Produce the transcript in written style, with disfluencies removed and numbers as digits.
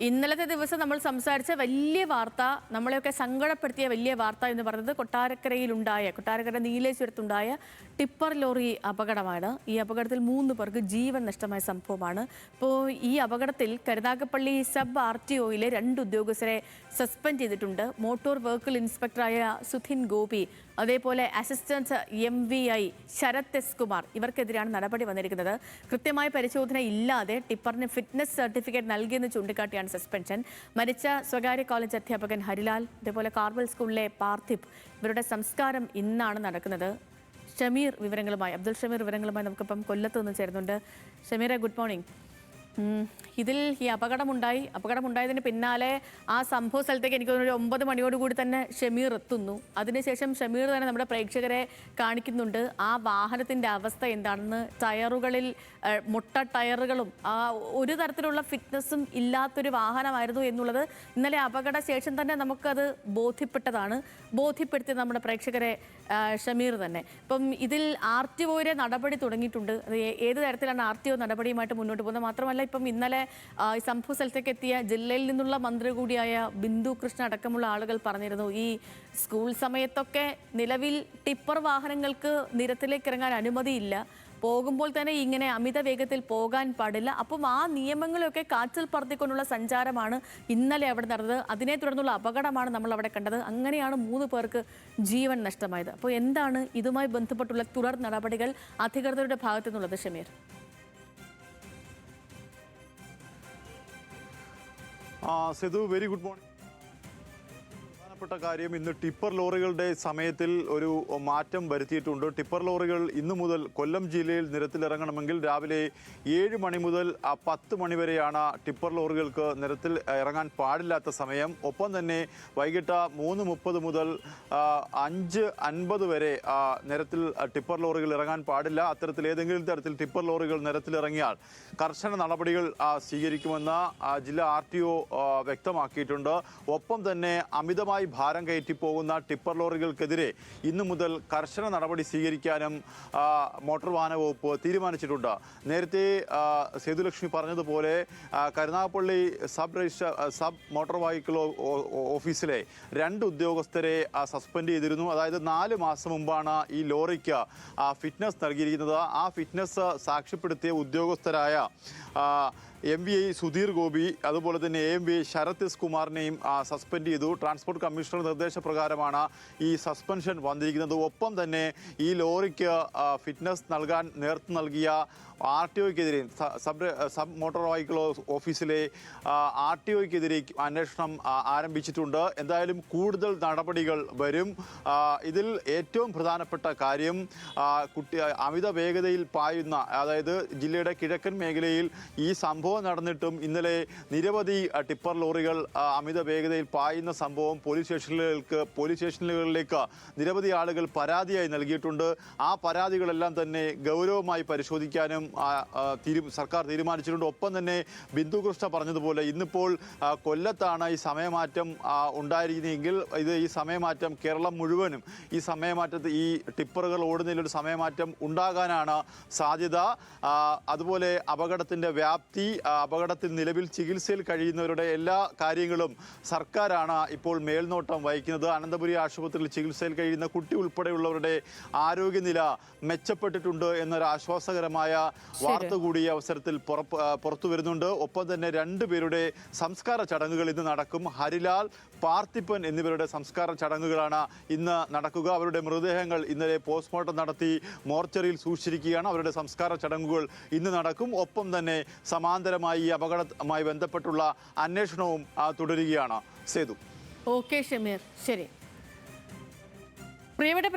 ഇന്നലത്തെ ദിവസം നമ്മൾ സംസാരിച്ച വലിയ വാർത്ത, നമ്മളെയൊക്കെ സങ്കടപ്പെടുത്തിയ വലിയ വാർത്ത എന്ന് പറയുന്നത് കൊട്ടാരക്കര നീലേശ്വരത്തുണ്ടായ ടിപ്പർ ലോറി അപകടമാണ്. ഈ അപകടത്തിൽ 3 പേർക്ക് ജീവൻ നഷ്ടമായ സംഭവമാണ്. ഇപ്പോൾ ഈ അപകടത്തിൽ കരുനാഗപ്പള്ളി സബ് RTOയിലെ 2 ഉദ്യോഗസ്ഥരെ സസ്പെൻഡ് ചെയ്തിട്ടുണ്ട്. മോട്ടോർ വെഹിക്കിൾ ഇൻസ്പെക്ടറായ സുധിൻ ഗോപി, അതേപോലെ assistant MVI Sarath S Kumar, ഇവർക്കെതിരെയാണ് നടപടി വന്നിരിക്കുന്നത്. കൃത്യമായ പരിശോധന ഇല്ലാതെ ടിപ്പറിന് ഫിറ്റ്നസ് സർട്ടിഫിക്കറ്റ് നൽകിയെന്ന് ചൂണ്ടിക്കാട്ടിയാണ് സസ്പെൻഷൻ. മരിച്ച സ്വകാര്യ കോളേജ് അധ്യാപകൻ ഹരിലാൽ, അതേപോലെ കാർമൽ സ്കൂളിലെ പാർത്ഥിബ്, ഇവരുടെ സംസ്കാരം ഇന്നാണ് നടക്കുന്നത്. അബ്ദുൾ ഷമീർ വിവരങ്ങളുമായി നമുക്കിപ്പം കൊല്ലത്ത് നിന്ന് ചേരുന്നുണ്ട്. ഷമീറെ, ഗുഡ് മോർണിംഗ്. ഇതിൽ ഈ അപകടമുണ്ടായതിന് പിന്നാലെ ആ സംഭവ സ്ഥലത്തേക്ക് എനിക്ക് തോന്നുന്നു 9 മണിയോടുകൂടി തന്നെ ഷമീർ എത്തുന്നു. അതിനുശേഷം ഷമീർ തന്നെ നമ്മുടെ പ്രേക്ഷകരെ കാണിക്കുന്നുണ്ട് ആ വാഹനത്തിൻ്റെ അവസ്ഥ എന്താണെന്ന്. ടയറുകളിൽ മുട്ട ടയറുകളും ഒരു തരത്തിലുള്ള ഫിറ്റ്നസ്സും ഇല്ലാത്തൊരു വാഹനമായിരുന്നു എന്നുള്ളത് ഇന്നലെ അപകടശേഷം തന്നെ നമുക്കത് ബോധ്യപ്പെടുത്തി നമ്മുടെ പ്രേക്ഷകരെ ഷമീർ തന്നെ. ഇപ്പം ഇതിൽ RTOയുടെ നടപടി തുടങ്ങിയിട്ടുണ്ട്. അത് ഏത് തരത്തിലാണ് RTO നടപടിയുമായിട്ട് മുന്നോട്ട് പോകുന്നത്? മാത്രമല്ല, ഇപ്പം ഇന്നലെ ഈ സംഭവ സ്ഥലത്തേക്ക് എത്തിയ ജില്ലയിൽ നിന്നുള്ള മന്ത്രി കൂടിയായ ബിന്ദു കൃഷ്ണ അടക്കമുള്ള ആളുകൾ പറഞ്ഞിരുന്നു, ഈ സ്കൂൾ സമയത്തൊക്കെ നിലവിൽ ടിപ്പർ വാഹനങ്ങൾക്ക് നിരത്തിലേക്ക് ഇറങ്ങാൻ അനുമതിയില്ല, പോകുമ്പോൾ തന്നെ ഇങ്ങനെ അമിത വേഗത്തിൽ പോകാൻ പാടില്ല. അപ്പം ആ നിയമങ്ങളൊക്കെ കാറ്റിൽ പറത്തിക്കൊണ്ടുള്ള സഞ്ചാരമാണ് ഇന്നലെ അവിടെ നടന്നത്. അതിനെ തുടർന്നുള്ള അപകടമാണ് നമ്മൾ അവിടെ കണ്ടത്. അങ്ങനെയാണ് 3 പേർക്ക് ജീവൻ നഷ്ടമായത്. അപ്പോൾ എന്താണ് ഇതുമായി ബന്ധപ്പെട്ടുള്ള തുടർ നടപടികൾ അധികൃതരുടെ ഭാഗത്തു നിന്നുള്ളത്, Shameer? Sidhu, very good morning. പ്രധാനപ്പെട്ട കാര്യം, ഇന്ന് ടിപ്പർ ലോറികളുടെ സമയത്തിൽ ഒരു മാറ്റം വരുത്തിയിട്ടുണ്ട്. ടിപ്പർ ലോറികൾ ഇന്നു മുതൽ കൊല്ലം ജില്ലയിൽ നിരത്തിലിറങ്ങണമെങ്കിൽ രാവിലെ 7 മണി മുതൽ 10 മണി വരെയാണ് ടിപ്പർ ലോറികൾക്ക് നിരത്തിൽ ഇറങ്ങാൻ പാടില്ലാത്ത സമയം. ഒപ്പം തന്നെ വൈകിട്ട് 3:30 മുതൽ 5:50 വരെ നിരത്തിൽ ടിപ്പർ ലോറികൾ ഇറങ്ങാൻ പാടില്ല. അത്തരത്തിൽ ഏതെങ്കിലും തരത്തിൽ ടിപ്പർ ലോറികൾ നിരത്തിലിറങ്ങിയാൽ കർശന നടപടികൾ സ്വീകരിക്കുമെന്ന് ജില്ലാ RTO വ്യക്തമാക്കിയിട്ടുണ്ട്. ഒപ്പം തന്നെ അമിതമായി ഭാരം കയറ്റി പോകുന്ന ടിപ്പർ ലോറികൾക്കെതിരെ ഇന്നു മുതൽ കർശന നടപടി സ്വീകരിക്കാനും മോട്ടോർ വാഹന വകുപ്പ് തീരുമാനിച്ചിട്ടുണ്ട്. നേരത്തെ സേതുലക്ഷ്മി പറഞ്ഞതുപോലെ കരുനാഗപ്പള്ളി സബ് മോട്ടോർ വെഹിക്കിൾ ഓഫീസിലെ 2 ഉദ്യോഗസ്ഥരെ സസ്പെൻഡ് ചെയ്തിരുന്നു. അതായത് 4 മാസം മുമ്പാണ് ഈ ലോറിക്ക് ഫിറ്റ്നസ് നൽകിയിരിക്കുന്നത്. ആ ഫിറ്റ്നസ് സാക്ഷ്യപ്പെടുത്തിയ ഉദ്യോഗസ്ഥരായ MVI സുധീർ ഗോപി, അതുപോലെ തന്നെ AMVI ശരത് എസ് കുമാറിനെയും സസ്പെൻഡ് ചെയ്തു. ട്രാൻസ്പോർട്ട് കമ്മീഷണർ നിർദ്ദേശപ്രകാരമാണ് ഈ സസ്പെൻഷൻ വന്നിരിക്കുന്നത്. ഒപ്പം തന്നെ ഈ ലോറിക്ക് ഫിറ്റ്നസ് നൽകാൻ നേതൃത്വം നൽകിയ RTOയ്ക്കെതിരെയും സബ് മോട്ടോർ വെഹിക്കിൾ ഓഫീസിലെ RTOയ്ക്കെതിരെ അന്വേഷണം ആരംഭിച്ചിട്ടുണ്ട്. എന്തായാലും കൂടുതൽ നടപടികൾ വരും. ഇതിൽ ഏറ്റവും പ്രധാനപ്പെട്ട കാര്യം, അമിത വേഗതയിൽ പായുന്ന, അതായത് ജില്ലയുടെ കിഴക്കൻ മേഖലയിൽ ഈ സംഭവം നടന്നിട്ടും ഇന്നലെ നിരവധി ടിപ്പർ ലോറികൾ അമിത വേഗതയിൽ പായുന്ന സംഭവം പോലീസ് സ്റ്റേഷനുകളിലേക്ക് നിരവധി ആളുകൾ പരാതിയായി നൽകിയിട്ടുണ്ട്. ആ പരാതികളെല്ലാം തന്നെ ഗൗരവമായി പരിശോധിക്കാനും സർക്കാർ തീരുമാനിച്ചിട്ടുണ്ട്. ഒപ്പം തന്നെ ബിന്ദു കൃഷ്ണ പറഞ്ഞതുപോലെ ഇന്നിപ്പോൾ കൊല്ലത്താണ് ഈ സമയമാറ്റം ഉണ്ടായിരിക്കുന്നതെങ്കിൽ ഈ സമയമാറ്റം കേരളം മുഴുവനും ഈ സമയമാറ്റത്തിൽ ഈ ടിപ്പറുകൾ ഓടുന്നതിലൊരു സമയമാറ്റം ഉണ്ടാകാനാണ് സാധ്യത. അതുപോലെ അപകടത്തിൻ്റെ വ്യാപ്തി, അപകടത്തിൽ നിലവിൽ ചികിത്സയിൽ കഴിയുന്നവരുടെ എല്ലാ കാര്യങ്ങളും സർക്കാരാണ് ഇപ്പോൾ മേൽനോട്ടം വഹിക്കുന്നത്. അനന്തപുരി ആശുപത്രിയിൽ ചികിത്സയിൽ കഴിയുന്ന കുട്ടി ഉൾപ്പെടെയുള്ളവരുടെ ആരോഗ്യനില മെച്ചപ്പെട്ടിട്ടുണ്ട് എന്നൊരു ആശ്വാസകരമായ വാർത്ത കൂടി ഈ അവസരത്തിൽ പുറത്തു വരുന്നുണ്ട്. ഒപ്പം തന്നെ 2 പേരുടെ സംസ്കാര ചടങ്ങുകൾ ഇന്ന് നടക്കും. ഹരിലാൽ, പാർത്ഥിപ്പൻ എന്നിവരുടെ സംസ്കാര ചടങ്ങുകളാണ് ഇന്ന് നടക്കുക. അവരുടെ മൃതദേഹങ്ങൾ ഇന്നലെ പോസ്റ്റ്മോർട്ടം നടത്തി മോർച്ചറിയിൽ സൂക്ഷിച്ചിരിക്കുകയാണ്. അവരുടെ സംസ്കാര ചടങ്ങുകൾ ഇന്ന് നടക്കും. ഒപ്പം തന്നെ സമാന്തരമായി ഈ അപകടവുമായി ബന്ധപ്പെട്ടുള്ള അന്വേഷണവും തുടരുകയാണ്. സേതു. ഓക്കെ ഷമീർ, ശരി. പ്രിയപ്പെട്ട